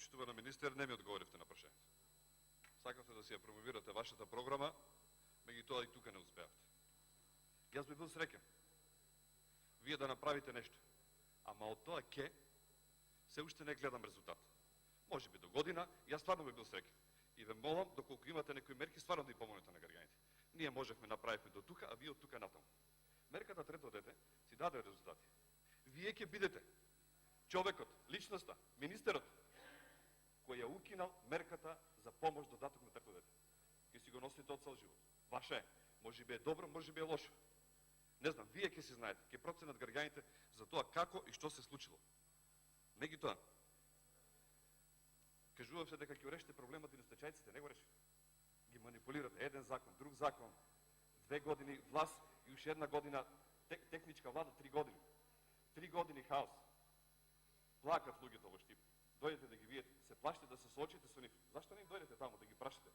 почитувана министер, не ми одговоривте на прашањето. Сакавте да си ја промовирате вашата програма, меѓутоа и тука не успеавте. Јас би бил среќен вие да направите нешто, ама од тоа се уште не гледам резултат. Може би до година, јас стварно би бил среќен. И ве молам, доколку имате некои мерки, стварно да и помогнете на граѓаните. Ние можевме направивме до тука, а вие од тука натаму. Мерката трето дете си даде резултати. Вие ќе бидете човекот, личноста, министерот, кој ја укинал мерката за помош додаток на трето дете. Ќе си го носите од цел живот. Ваше е. Може би е добро, може би е лошо. Не знам, вие ќе си знаете, ќе проценат граѓаните за тоа како и што се случило. Меѓутоа, кажувавте дека ќе решите проблемот и на стечајците, не го решите. Ги манипулирате. Еден закон, друг закон, 2 години власт и уште една година техничка влада, 3 години. 3 години хаос. Плакат луѓето во Штип. Дојдете да ги видите, се плашите да се соочите со нив. Зашто не им дојдете таму да ги прашите?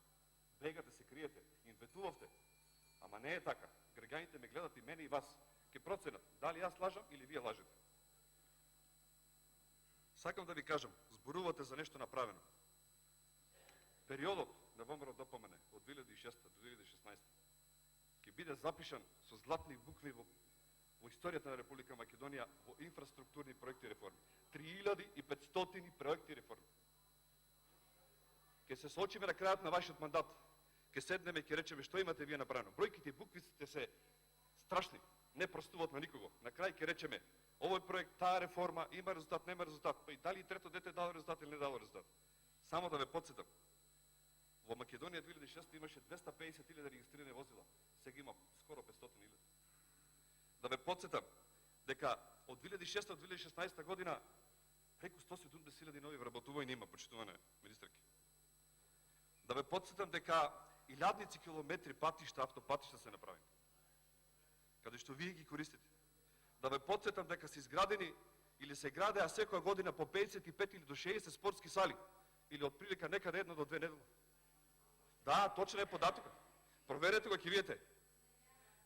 Бегате, се криете, им ветувавте. Ама не е така. Граѓаните ме гледат и мене и вас. Ке проценат дали јас лажам или вие лажете. Сакам да ви кажам, зборувате за нешто направено. Периодот на ВМРО ДПМН од 2006 до 2016 ќе биде запишан со златни букви во историјата на Република Македонија во инфраструктурни проекти и реформи. 3500 проекти и реформи. Ке се соочиме на крајот на вашиот мандат. Ке седнеме и ке речеме што имате вие направено. Бројките и буквиците се страшни, не простуват на никого. На крај ке речеме овој проект, таа реформа, има резултат, нема резултат. Па и дали трето дете дало резултат или не дало резултат. Само да ве подсетам. Во Македонија 2006 имаше 250.000 регистрирани возила. Сега има скоро 500.000. Да ве подсетам дека од 2006 до 2016 година преку 170.000 нови вработувања има, почитувана министерки. Да ве подсетам дека илјадници километри патишта, автопатишта се направени, каде што вие ги користите. Да ве подсетам дека се изградени или се градеа секоја година по 55 или до 60 спортски сали, или од прилика некаде 1 до 2 недела. Да, точно е податокот. Проверете го, ќе видите.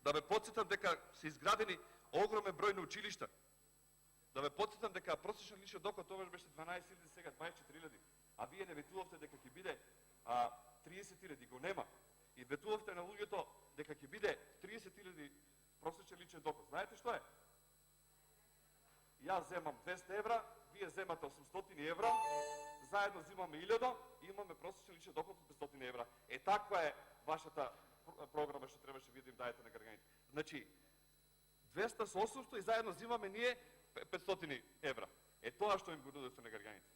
Да ве подсетам дека се изградени огромен број на училишта. Да ве подсетам дека просечен личен доход тогаш беше 12.000, сега 24.000. А вие не ветувавте дека ќе биде 30.000, го нема. И ветувавте на луѓето дека ќе биде 30.000 просечен личен доход. Знаете што е? Јас земам 200 евра, вие земате 800 евра, заедно взимаме 1000 и имаме просечен личен доход од 500 евра. Е, таква е вашата програма што требаше вие да им дајете на граѓаните. Значи, 200 со 800 и заедно взимаме ние 500 евра. Е, тоа што им го нудите на граѓаните.